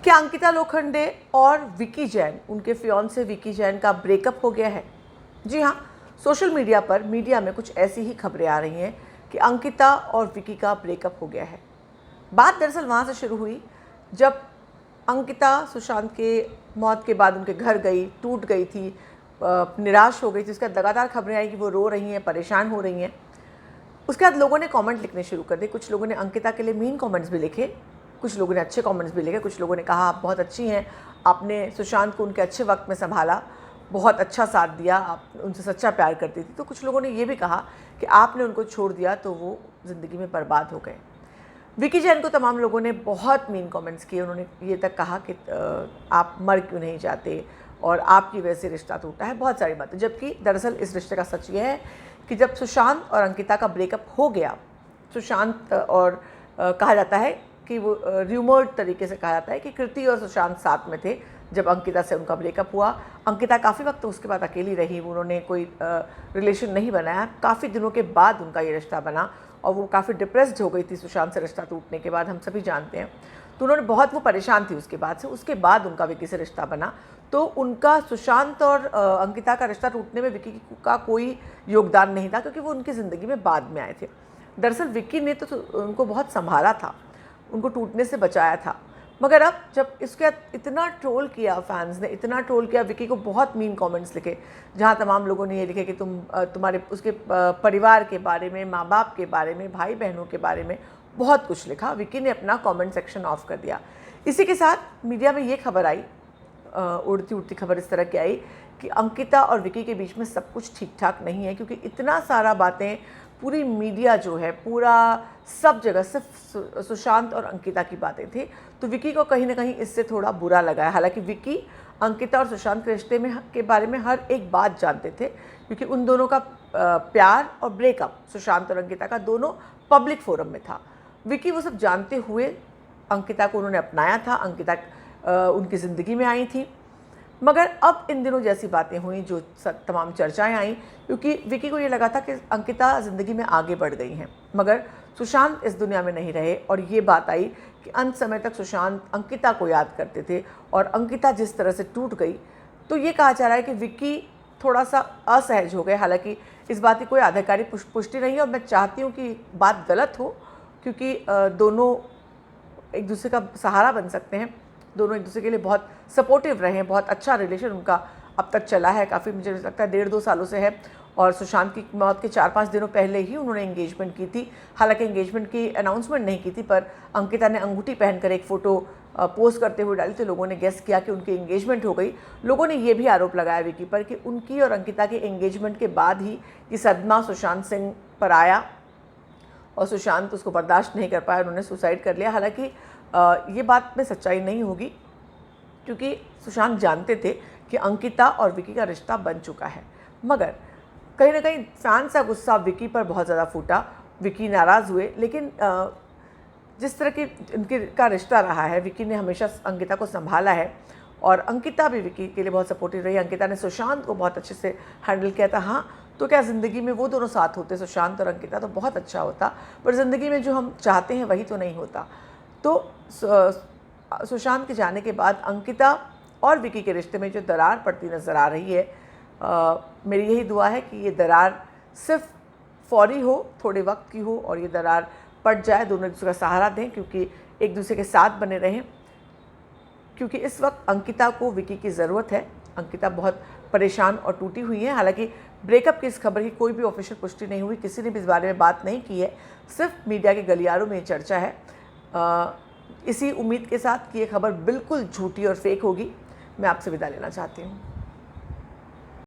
क्या अंकिता लोखंडे और विकी जैन, उनके फियांसे विकी जैन का ब्रेकअप हो गया है? जी हाँ, सोशल मीडिया पर मीडिया में कुछ ऐसी ही खबरें आ रही हैं कि अंकिता और विकी का ब्रेकअप हो गया है। बात दरअसल वहाँ से शुरू हुई जब अंकिता सुशांत के मौत के बाद उनके घर गई, टूट गई थी, निराश हो गई थी। उसके बाद लगातार खबरें आई कि वो रो रही हैं, परेशान हो रही हैं। उसके बाद लोगों ने कमेंट लिखने शुरू कर दिए। कुछ लोगों ने अंकिता के लिए मीन कमेंट्स भी लिखे, कुछ लोगों ने अच्छे कमेंट्स भी लिखे। कुछ लोगों ने कहा आप बहुत अच्छी हैं, आपने सुशांत को उनके अच्छे वक्त में संभाला, बहुत अच्छा साथ दिया, आप उनसे सच्चा प्यार करती थी। तो कुछ लोगों ने ये भी कहा कि आपने उनको छोड़ दिया तो वो ज़िंदगी में बर्बाद हो गए। विकी जैन को तमाम लोगों ने बहुत मीन कमेंट्स किए। उन्होंने ये तक कहा कि आप मर क्यों नहीं जाते और आपकी वजह से रिश्ता टूटा है, बहुत सारी बातें। जबकि दरअसल इस रिश्ते का सच ये है कि जब सुशांत और अंकिता का ब्रेकअप हो गया, सुशांत और कहा जाता है कि वो र्यूमर्ड तरीके से कहा जाता है कि कृति और सुशांत साथ में थे जब अंकिता से उनका ब्रेकअप हुआ। अंकिता काफ़ी वक्त उसके बाद अकेली रही, उन्होंने कोई रिलेशन नहीं बनाया। काफ़ी दिनों के बाद उनका ये रिश्ता बना और वो काफ़ी डिप्रेस्ड हो गई थी सुशांत से रिश्ता टूटने के बाद, हम सभी जानते हैं। तो उन्होंने वो परेशान थी उसके बाद से। उसके बाद उनका विकी से रिश्ता बना। तो उनका सुशांत और अंकिता का रिश्ता टूटने में विकी का कोई योगदान नहीं था, क्योंकि वो उनकी ज़िंदगी में बाद में आए थे। दरअसल विकी ने तो उनको बहुत संभाला था, उनको टूटने से बचाया था। मगर अब जब इसके इतना ट्रोल किया, फैंस ने इतना ट्रोल किया, विकी को बहुत मीन कमेंट्स लिखे, जहां तमाम लोगों ने ये लिखे कि तुम्हारे उसके परिवार के बारे में, माँ बाप के बारे में, भाई बहनों के बारे में बहुत कुछ लिखा। विकी ने अपना कमेंट सेक्शन ऑफ कर दिया। इसी के साथ मीडिया में ये खबर आई, उड़ती उड़ती खबर इस तरह की आई कि अंकिता और विकी के बीच में सब कुछ ठीक ठाक नहीं है, क्योंकि इतना सारा बातें, पूरी मीडिया जो है, पूरा सब जगह सिर्फ सुशांत और अंकिता की बातें थी। तो विकी को कहीं ना कहीं इससे थोड़ा बुरा लगा है। हालांकि विकी अंकिता और सुशांत के रिश्ते में के बारे में हर एक बात जानते थे, क्योंकि उन दोनों का प्यार और ब्रेकअप, सुशांत और अंकिता का, दोनों पब्लिक फोरम में था। विकी वो सब जानते हुए अंकिता को उन्होंने अपनाया था, अंकिता उनकी ज़िंदगी में आई थी। मगर अब इन दिनों जैसी बातें हुई, जो तमाम चर्चाएं आई, क्योंकि विकी को ये लगा था कि अंकिता ज़िंदगी में आगे बढ़ गई हैं, मगर सुशांत इस दुनिया में नहीं रहे। और ये बात आई कि अंत समय तक सुशांत अंकिता को याद करते थे, और अंकिता जिस तरह से टूट गई, तो ये कहा जा रहा है कि विकी थोड़ा सा असहज हो गए। हालांकि इस बात की कोई आधिकारिक पुष्टि नहीं है, और मैं चाहती हूँ कि बात गलत हो, क्योंकि दोनों एक दूसरे का सहारा बन सकते हैं, दोनों एक दूसरे के लिए बहुत सपोर्टिव रहे हैं। बहुत अच्छा रिलेशन उनका अब तक चला है, काफ़ी, मुझे लगता है 1.5-2 सालों से है। और सुशांत की मौत के 4-5 दिनों पहले ही उन्होंने एंगेजमेंट की थी। हालांकि एंगेजमेंट की अनाउंसमेंट नहीं की थी, पर अंकिता ने अंगूठी पहनकर एक फ़ोटो पोस्ट करते हुए डाली, तो लोगों ने गेस किया कि उनकी एंगेजमेंट हो गई। लोगों ने ये भी आरोप लगाया विकी पर कि उनकी और अंकिता के एंगेजमेंट के बाद ही ये सदमा सुशांत सिंह पर आया और सुशांत उसको बर्दाश्त नहीं कर पाया, उन्होंने सुसाइड कर लिया। हालांकि ये बात में सच्चाई नहीं होगी, क्योंकि सुशांत जानते थे कि अंकिता और विकी का रिश्ता बन चुका है। मगर कहीं ना कहीं फैंस का गुस्सा विकी पर बहुत ज़्यादा फूटा, विकी नाराज़ हुए। लेकिन जिस तरह की इनके का रिश्ता रहा है, विकी ने हमेशा अंकिता को संभाला है, और अंकिता भी विकी के लिए बहुत सपोर्टिव रही। अंकिता ने सुशांत को बहुत अच्छे से हैंडल किया था। हाँ, तो क्या ज़िंदगी में वो दोनों साथ होते, सुशांत और अंकिता, तो बहुत अच्छा होता, पर ज़िंदगी में जो हम चाहते हैं वही तो नहीं होता। तो सुशांत के जाने के बाद अंकिता और विकी के रिश्ते में जो दरार पड़ती नज़र आ रही है, मेरी यही दुआ है कि ये दरार सिर्फ फौरी हो, थोड़े वक्त की हो, और ये दरार पड़ जाए, दोनों एक दूसरे का सहारा दें, क्योंकि एक दूसरे के साथ बने रहें। क्योंकि इस वक्त अंकिता को विकी की ज़रूरत है। अंकिता बहुत परेशान और टूटी हुई है। हालांकि ब्रेकअप की इस खबर की कोई भी ऑफिशियल पुष्टि नहीं हुई, किसी ने भी इस बारे में बात नहीं की है, सिर्फ मीडिया के गलियारों में ये चर्चा है। इसी उम्मीद के साथ कि ये खबर बिल्कुल झूठी और फेक होगी, मैं आपसे विदा लेना चाहती हूँ।